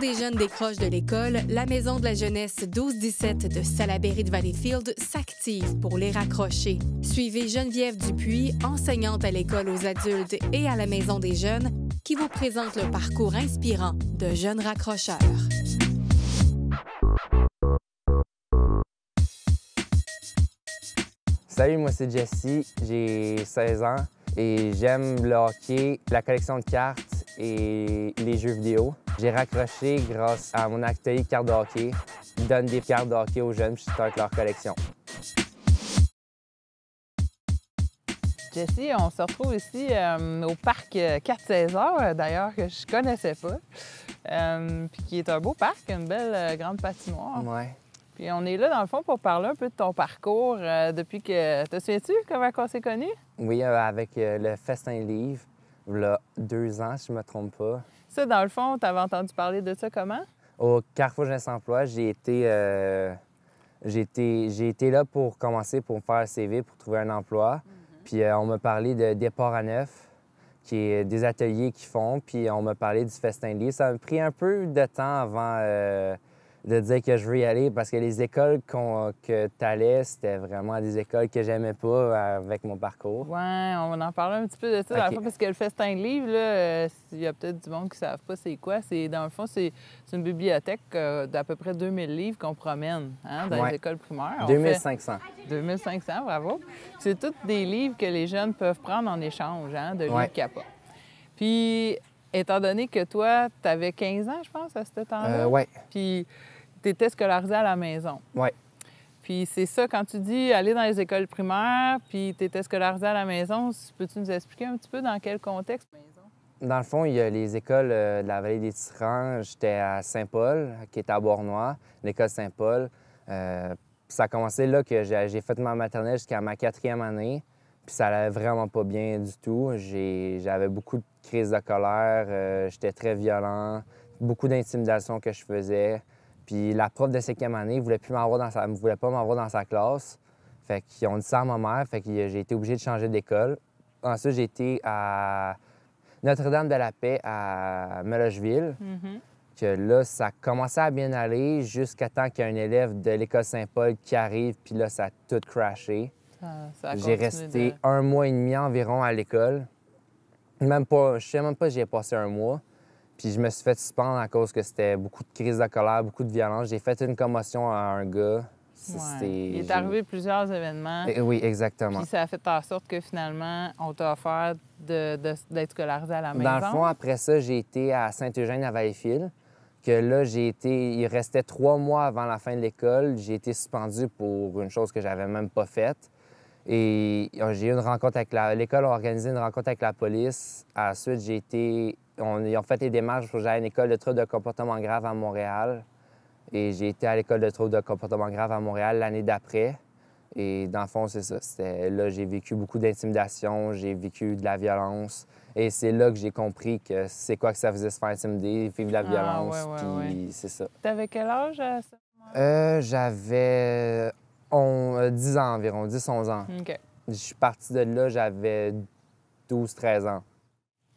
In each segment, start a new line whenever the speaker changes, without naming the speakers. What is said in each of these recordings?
des jeunes décrochent de l'école, la Maison de la jeunesse 12-17 de Salaberry de Valleyfield s'active pour les raccrocher. Suivez Geneviève Dupuis, enseignante à l'école aux adultes et à la Maison des jeunes, qui vous présente le parcours inspirant de jeunes raccrocheurs.
Salut, moi c'est Jesse, j'ai 16 ans et j'aime le hockey, la collection de cartes et les jeux vidéo. J'ai raccroché grâce à mon atelier de cartes de hockey. Je donne des cartes de hockey aux jeunes puis je starte leur collection.
Jesse, on se retrouve ici au parc 4 César, d'ailleurs, que je connaissais pas, puis qui est un beau parc, une belle grande patinoire.
Ouais.
Puis on est là, dans le fond, pour parler un peu de ton parcours depuis que... Te souviens-tu comment on s'est connus?
Oui, avec le Festin Livre, il y a 2 ans, si je ne me trompe pas.
Ça, dans le fond, tu avais entendu parler de ça comment?
Au Carrefour Jeunesse Emploi, j'ai été là pour commencer, pour me faire un CV, pour trouver un emploi. Puis on m'a parlé de Départ à neuf, qui est des ateliers qu'ils font, puis on m'a parlé du Festin Livre. Ça m'a pris un peu de temps avant de dire que je veux y aller, parce que les écoles que tu allais, c'était vraiment des écoles que j'aimais pas avec mon parcours.
Oui, on va en parler un petit peu de ça, dans le fond, parce que le Festin de livres, là, il y a peut-être du monde qui ne savent pas c'est quoi. Dans le fond, c'est une bibliothèque d'à peu près 2000 livres qu'on promène dans les écoles primaires.
2500.
2500, bravo. C'est tous des livres que les jeunes peuvent prendre en échange, de livres CAPA. Puis, étant donné que toi, tu avais 15 ans, je pense, à ce temps-là.
Oui.
Puis, tu étais scolarisé à la maison.
Oui.
Puis c'est ça, quand tu dis aller dans les écoles primaires, puis tu étais scolarisé à la maison, peux-tu nous expliquer un petit peu dans quel contexte?
Dans le fond, il y a les écoles de la vallée des Tisserands. J'étais à Saint-Paul, qui est à Bournois, l'école Saint-Paul. Ça a commencé là que j'ai fait ma maternelle jusqu'à ma 4e année. Puis ça allait vraiment pas bien du tout. J'avais beaucoup de crises de colère, j'étais très violent, beaucoup d'intimidation que je faisais. Puis la prof de 5e année ne voulait pas m'avoir dans sa classe. Fait qu'ils ont dit ça à ma mère, fait que j'ai été obligé de changer d'école. Ensuite, j'ai été à Notre-Dame-de-la-Paix à Melocheville. Que là, ça commençait à bien aller jusqu'à temps qu'il y ait un élève de l'école Saint-Paul qui arrive, puis là, ça a tout crashé. J'ai resté 1 mois et demi environ à l'école. Même pas, je sais même pas si j'y ai passé 1 mois. Puis je me suis fait suspendre à cause que c'était beaucoup de crises de colère, beaucoup de violence. J'ai fait une commotion à un gars.
Il est arrivé plusieurs événements.
Oui, exactement.
Puis ça a fait en sorte que finalement, on t'a offert d'être scolarisé à la maison.
Dans le fond, après ça, j'ai été à Saint-Eugène à Valleyfield. Que là, il restait 3 mois avant la fin de l'école. J'ai été suspendu pour une chose que j'avais même pas faite. Et j'ai eu une rencontre avec l'école a organisé une rencontre avec la police. Ensuite, ils ont fait les démarches pour que j'aille à une école de troubles de comportement grave à Montréal. Et j'ai été à l'école de troubles de comportement grave à Montréal l'année d'après. Et dans le fond, c'est ça. Là, j'ai vécu beaucoup d'intimidation, j'ai vécu de la violence. Et c'est là que j'ai compris que c'est quoi que ça faisait se faire intimider, vivre de la violence. Puis c'est ça.
T'avais quel âge à ce moment-là?
J'avais 10 ans environ, 10-11 ans.
OK.
Je suis parti de là, j'avais 12-13 ans.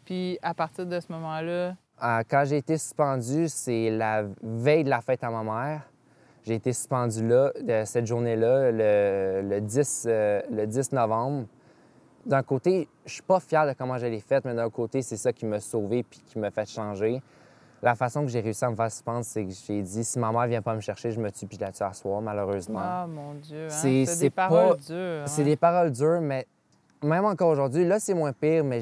Puis à partir de ce moment-là?
Quand j'ai été suspendu, c'est la veille de la fête à ma mère. J'ai été suspendu là, de cette journée-là, le 10 novembre. D'un côté, je suis pas fier de comment je l'ai fait, mais d'un côté, c'est ça qui m'a sauvé puis qui m'a fait changer. La façon que j'ai réussi à me faire suspendre, c'est que j'ai dit, si ma mère vient pas me chercher, je me tue puis je la tue à soir, malheureusement.
Ah, mon Dieu, hein? C'est des paroles dures.
C'est des paroles dures, mais même encore aujourd'hui, là, c'est moins pire, mais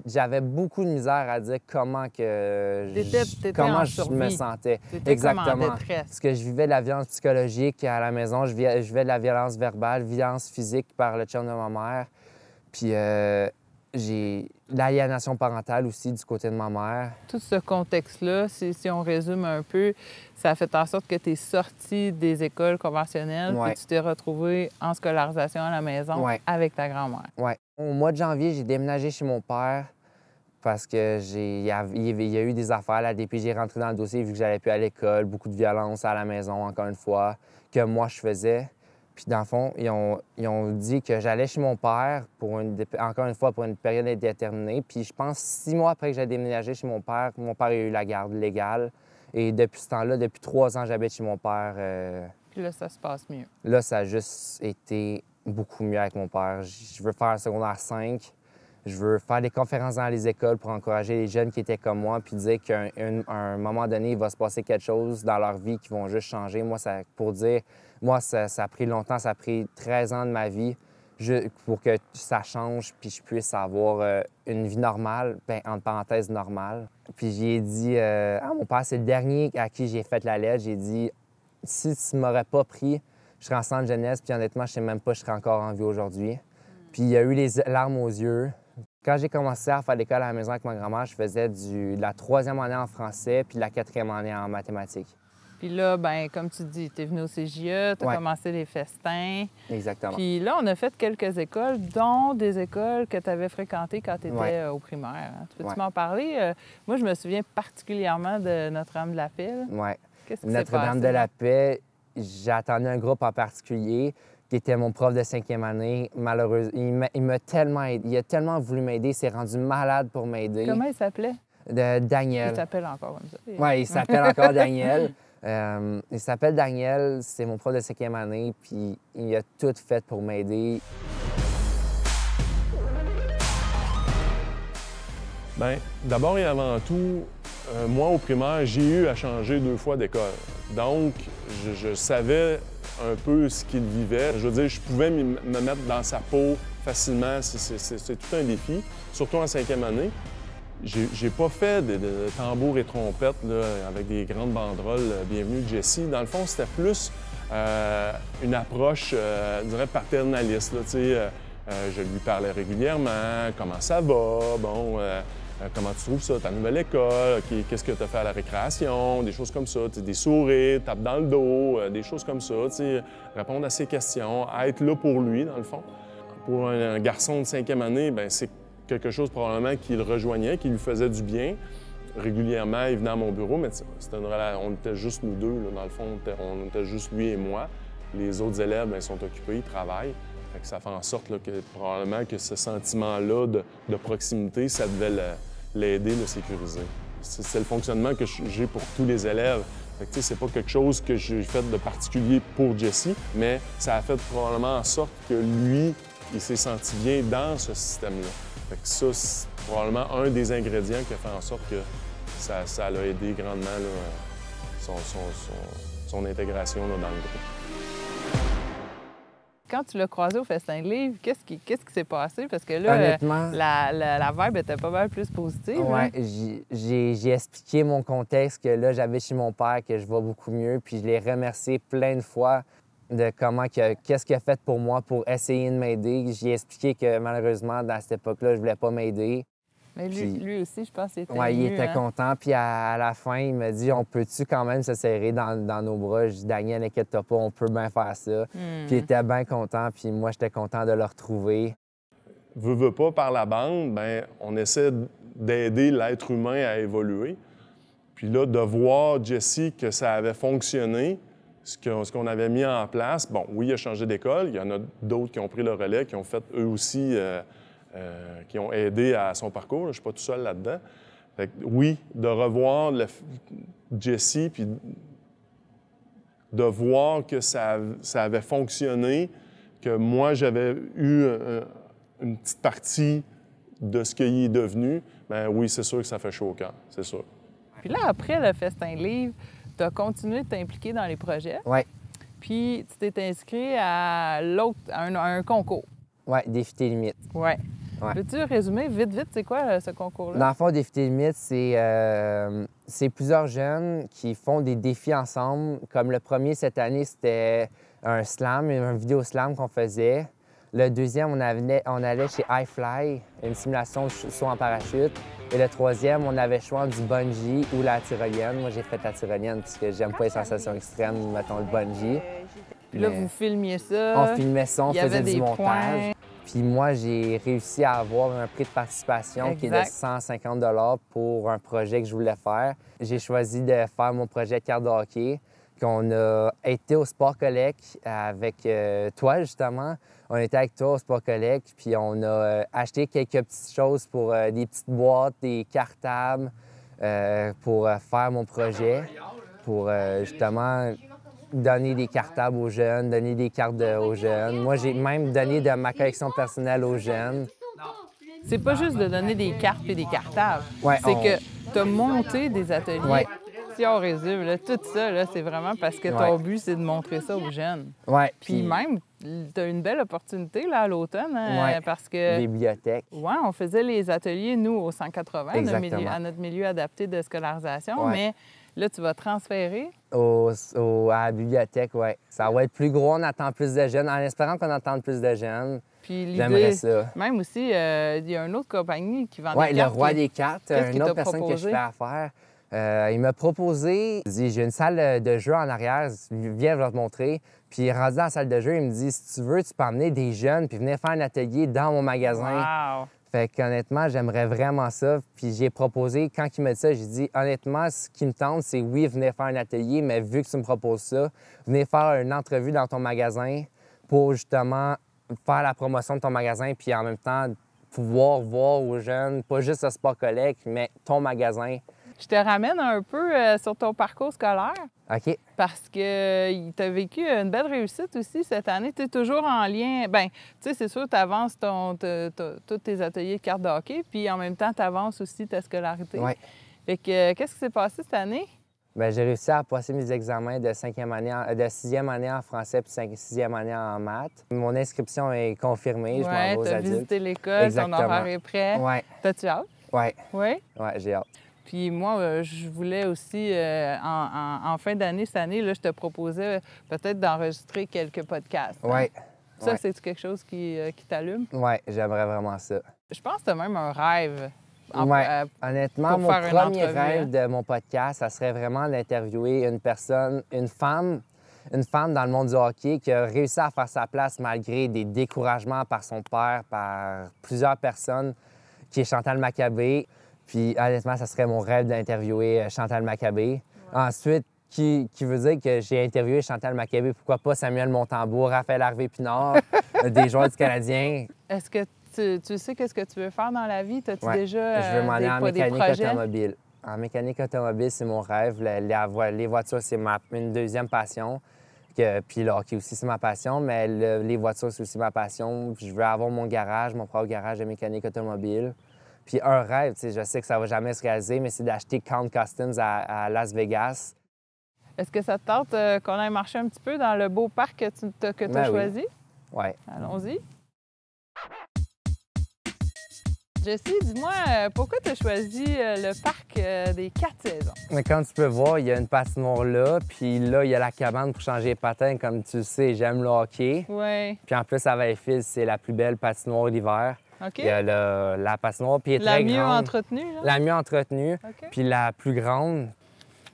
j'avais beaucoup de misère à dire comment je me sentais.
Exactement. Comme en détresse.
Parce que je vivais de la violence psychologique à la maison, je vivais de la violence verbale, violence physique par le chum de ma mère. Puis j'ai l'aliénation parentale aussi du côté de ma mère.
Tout ce contexte-là, si on résume un peu, ça a fait en sorte que tu es sorti des écoles conventionnelles et tu t'es retrouvé en scolarisation à la maison avec ta grand-mère.
Oui. Au mois de janvier, j'ai déménagé chez mon père parce que il y a eu des affaires. La DPJ est rentrée dans le dossier vu que j'allais plus à l'école, beaucoup de violence à la maison, encore une fois, que moi je faisais. Puis dans le fond, ils ont dit que j'allais chez mon père, encore une fois, pour une période indéterminée. Puis je pense 6 mois après que j'ai déménagé chez mon père a eu la garde légale. Et depuis ce temps-là, depuis 3 ans, j'habite chez mon père.
Puis là, ça se passe mieux.
Là, ça a juste été beaucoup mieux avec mon père. Je veux faire un secondaire 5. Je veux faire des conférences dans les écoles pour encourager les jeunes qui étaient comme moi, puis dire qu'à un moment donné, il va se passer quelque chose dans leur vie qui vont juste changer. Moi, ça a pris longtemps, ça a pris 13 ans de ma vie pour que ça change, puis je puisse avoir une vie normale, bien, entre parenthèses, normale. Puis j'ai dit à mon père, c'est le dernier à qui j'ai fait la lettre, j'ai dit, si tu ne m'aurais pas pris, je serais en centre de jeunesse, puis honnêtement, je ne sais même pas si je serais encore en vie aujourd'hui. Puis il y a eu les larmes aux yeux. Quand j'ai commencé à faire l'école à la maison avec ma grand-mère, je faisais de la 3e année en français puis de la 4e année en mathématiques.
Puis là, bien, comme tu dis, tu es venu au CJE, tu as commencé les festins.
Exactement.
Puis là, on a fait quelques écoles, dont des écoles que tu avais fréquentées quand tu étais au primaire. Hein. Peux-tu m'en parler? Moi, je me souviens particulièrement de Notre-Dame-de-la-Paix.
Oui.
Qu'est-ce qui s'est passé?
Notre-Dame-de-la-Paix, j'ai attendu un groupe en particulier qui était mon prof de 5e année. Malheureusement, il a tellement voulu m'aider, il s'est rendu malade pour m'aider.
Comment il s'appelait?
Daniel.
Il s'appelle encore comme ça.
Oui, il s'appelle encore Daniel. Il s'appelle Daniel, c'est mon prof de 5e année, puis il a tout fait pour m'aider.
Bien, d'abord et avant tout, moi, au primaire, j'ai eu à changer 2 fois d'école. Donc, je savais un peu ce qu'il vivait. Je veux dire, je pouvais me mettre dans sa peau facilement. C'est tout un défi, surtout en 5e année. J'ai pas fait de tambours et trompettes là, avec des grandes banderoles « Bienvenue Jessie ». Dans le fond, c'était plus une approche, je dirais, paternaliste. Là, je lui parlais régulièrement, comment ça va, bon, comment tu trouves ça, ta nouvelle école, qu'est-ce que tu as fait à la récréation, des choses comme ça, des sourires, tape dans le dos, des choses comme ça, répondre à ses questions, être là pour lui, dans le fond. Pour un garçon de 5e année, bien, c'est quelque chose probablement qui le rejoignait, qui lui faisait du bien. Régulièrement, il venait à mon bureau, mais on était juste nous deux, là, dans le fond, on était juste lui et moi. Les autres élèves, bien, sont occupés, ils travaillent. Fait que ça fait en sorte là, que probablement que ce sentiment-là de proximité, ça devait l'aider, le sécuriser. C'est le fonctionnement que j'ai pour tous les élèves. Fait que, c'est pas quelque chose que j'ai fait de particulier pour Jessie, mais ça a fait probablement en sorte que lui, il s'est senti bien dans ce système-là. Fait que ça, c'est probablement un des ingrédients qui a fait en sorte que ça l'a aidé grandement là, son intégration là, dans le groupe.
Quand tu l'as croisé au Festin de livres, qu'est-ce qui s'est passé? Parce que là,
honnêtement,
la vibe était pas mal plus positive.
Oui,
hein?
j'ai expliqué mon contexte, que là, j'avais chez mon père, que je vais beaucoup mieux, puis je l'ai remercié plein de fois de qu'est-ce qu'il a fait pour moi pour essayer de m'aider. J'ai expliqué que malheureusement, dans cette époque-là, je voulais pas m'aider.
Mais lui aussi, je pense, il était
Oui, il
ému,
était content. Puis à la fin, il m'a dit, on peut-tu quand même se serrer dans nos bras? Je dis, Daniel, inquiète-toi pas, on peut bien faire ça. Puis il était bien content, puis moi, j'étais content de le retrouver.
Veux pas, par la bande, bien, on essaie d'aider l'être humain à évoluer. Puis là, de voir, Jessie, que ça avait fonctionné, ce qu'on avait mis en place, bon, oui, il a changé d'école, il y en a d'autres qui ont pris le relais, qui ont fait eux aussi, qui ont aidé à son parcours. Je ne suis pas tout seul là-dedans. Fait que, oui, de revoir Jessie, puis de voir que ça avait fonctionné, que moi, j'avais eu une petite partie de ce qu'il est devenu, bien oui, c'est sûr que ça fait chaud au cœur, c'est sûr.
Puis là, après le Festin de livres, tu as continué de t'impliquer dans les projets.
Oui.
Puis tu t'es inscrit à un concours.
Oui, Défi tes limites.
Oui.
Ouais.
Peux-tu résumer vite, c'est quoi ce concours-là?
Dans le fond, Défi tes limites, c'est plusieurs jeunes qui font des défis ensemble. Comme le premier cette année, c'était un slam, un vidéo slam qu'on faisait. Le deuxième, on allait chez iFly, une simulation de saut en parachute. Et le troisième, on avait choisi du bungee ou la tyrolienne. Moi, j'ai fait la tyrolienne parce que j'aime pas les sensations extrêmes, mettons le bungee.
Puis là, vous filmiez ça.
On filmait ça, on faisait du montage.
Points.
Puis moi, j'ai réussi à avoir un prix de participation qui est de 150 $ pour un projet que je voulais faire. J'ai choisi de faire mon projet de carte de hockey, qu'on a été au Sport Collect avec toi, justement. On était avec toi au Sport Collect, puis on a acheté quelques petites choses pour des petites boîtes, des cartables, pour faire mon projet, pour justement donner des cartables aux jeunes, donner des cartes aux jeunes. Moi, j'ai même donné de ma collection personnelle aux jeunes.
C'est pas juste de donner des cartes et des cartables.
Ouais,
c'est que tu as monté des ateliers.
Ouais.
Si on résume, là, tout ça, là, c'est vraiment parce que ton but, c'est de montrer ça aux jeunes.
Ouais,
Puis même, tu as une belle opportunité là, à l'automne, hein, parce que...
Bibliothèque.
Oui, on faisait les ateliers, nous, au 180, à notre milieu adapté de scolarisation, mais là, tu vas transférer.
À la bibliothèque, oui. Ça va être plus gros, on attend plus de jeunes, en espérant qu'on entende plus de jeunes.
Puis
j'aimerais ça.
Même aussi, il y a une autre compagnie qui vend des cartes.
Oui, le Roi des cartes, une autre personne
proposé?
que je fais affaire. Il m'a proposé, il dit, j'ai une salle de jeu en arrière, viens, je vais te montrer. Puis il est rendu dans la salle de jeu, il me dit, si tu veux, tu peux emmener des jeunes puis venir faire un atelier dans mon magasin.
Wow!
Fait qu'honnêtement, j'aimerais vraiment ça. Puis j'ai proposé, quand il m'a dit ça, j'ai dit, honnêtement, ce qui me tente, c'est oui, venir faire un atelier, mais vu que tu me proposes ça, venir faire une entrevue dans ton magasin pour justement faire la promotion de ton magasin, puis en même temps, pouvoir voir aux jeunes, pas juste le Sport Collecte, mais ton magasin.
Je te ramène un peu sur ton parcours scolaire.
OK.
Parce que tu as vécu une belle réussite aussi cette année. Tu es toujours en lien. Bien, tu sais, c'est sûr, tu avances tous tes ateliers de cartes de hockey, puis en même temps, tu avances aussi ta scolarité.
Oui.
Fait que, qu'est-ce qui s'est passé cette année?
Bien, j'ai réussi à passer mes examens de sixième année en français puis sixième année en maths. Mon inscription est confirmée. Je m'en vais aux
tu as
adultes.
visité l'école,
Exactement.
ton horaire est prêt.
Oui.
T'as-tu hâte?
Oui.
Oui?
Oui, j'ai hâte.
Puis moi, je voulais aussi, en fin d'année, cette année, là, je te proposais peut-être d'enregistrer quelques podcasts. Hein?
Oui.
Ça, c'est quelque chose qui t'allume?
Oui, j'aimerais vraiment ça.
Je pense que tu as même un rêve.
Oui. Honnêtement, mon premier rêve
hein?
de mon podcast, ça serait vraiment d'interviewer une personne, une femme dans le monde du hockey qui a réussi à faire sa place malgré des découragements par son père, par plusieurs personnes, qui est Chantal Maccabé. Puis honnêtement, ça serait mon rêve d'interviewer Chantal Maccabé. Ouais. Ensuite, qui veut dire que j'ai interviewé Chantal Maccabé, pourquoi pas Samuel Montembourg, Raphaël Harvey-Pinard, des joueurs du Canadien.
Est-ce que tu sais qu'est-ce que tu veux faire dans la vie? As-tu déjà
je veux m'en aller en mécanique
projets?
automobile. En mécanique automobile, c'est mon rêve. Les voitures, c'est une deuxième passion. Puis le hockey aussi, c'est ma passion, mais les voitures, c'est aussi ma passion. Je veux avoir mon garage, mon propre garage de mécanique automobile. Puis un rêve, je sais que ça ne va jamais se réaliser, mais c'est d'acheter Count Customs à Las Vegas.
Est-ce que ça te tente qu'on aille marcher un petit peu dans le beau parc que tu as choisi?
Oui.
Allons-y. Jessie, dis-moi, pourquoi tu as choisi le parc des 4 saisons?
Mais comme tu peux voir, il y a une patinoire là, puis là, il y a la cabane pour changer les patins. Comme tu le sais, j'aime le hockey.
Oui.
Puis en plus, à Valleyfield, c'est la plus belle patinoire d'hiver.
OK.
Il y a la patinoire, puis elle est très grande.
La mieux entretenue, là?
La mieux entretenue,
OK.
Puis la plus grande.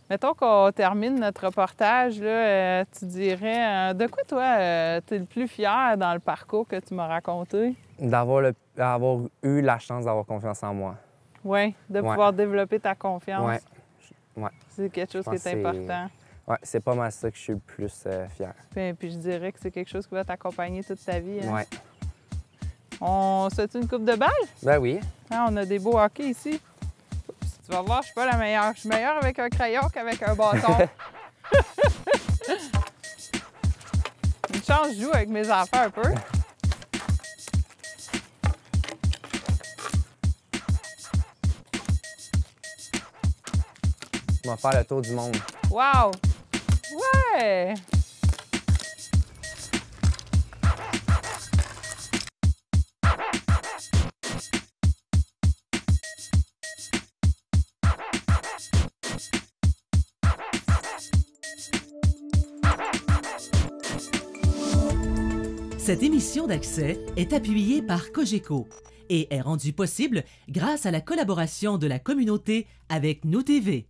Mettons qu'on termine notre reportage, là, tu dirais, de quoi, toi, tu es le plus fier dans le parcours que tu m'as raconté?
D'avoir eu la chance d'avoir confiance en moi.
Oui, de pouvoir développer ta confiance.
Oui. Ouais.
C'est quelque chose qui est important.
Oui, c'est pas mal ça que je suis le plus fier.
Puis je dirais que c'est quelque chose qui va t'accompagner toute ta vie. Hein?
Oui.
On se fait une coupe de balle?
Ben oui.
Hein, on a des beaux hockey ici. Oups, tu vas voir, je suis pas la meilleure. Je suis meilleure avec un crayon qu'avec un bâton. Une chance, je joue avec mes enfants un peu.
On va faire le tour du monde.
Wow! Ouais!
Cette émission d'Accès est appuyée par Cogeco et est rendue possible grâce à la collaboration de la communauté avec Nous TV.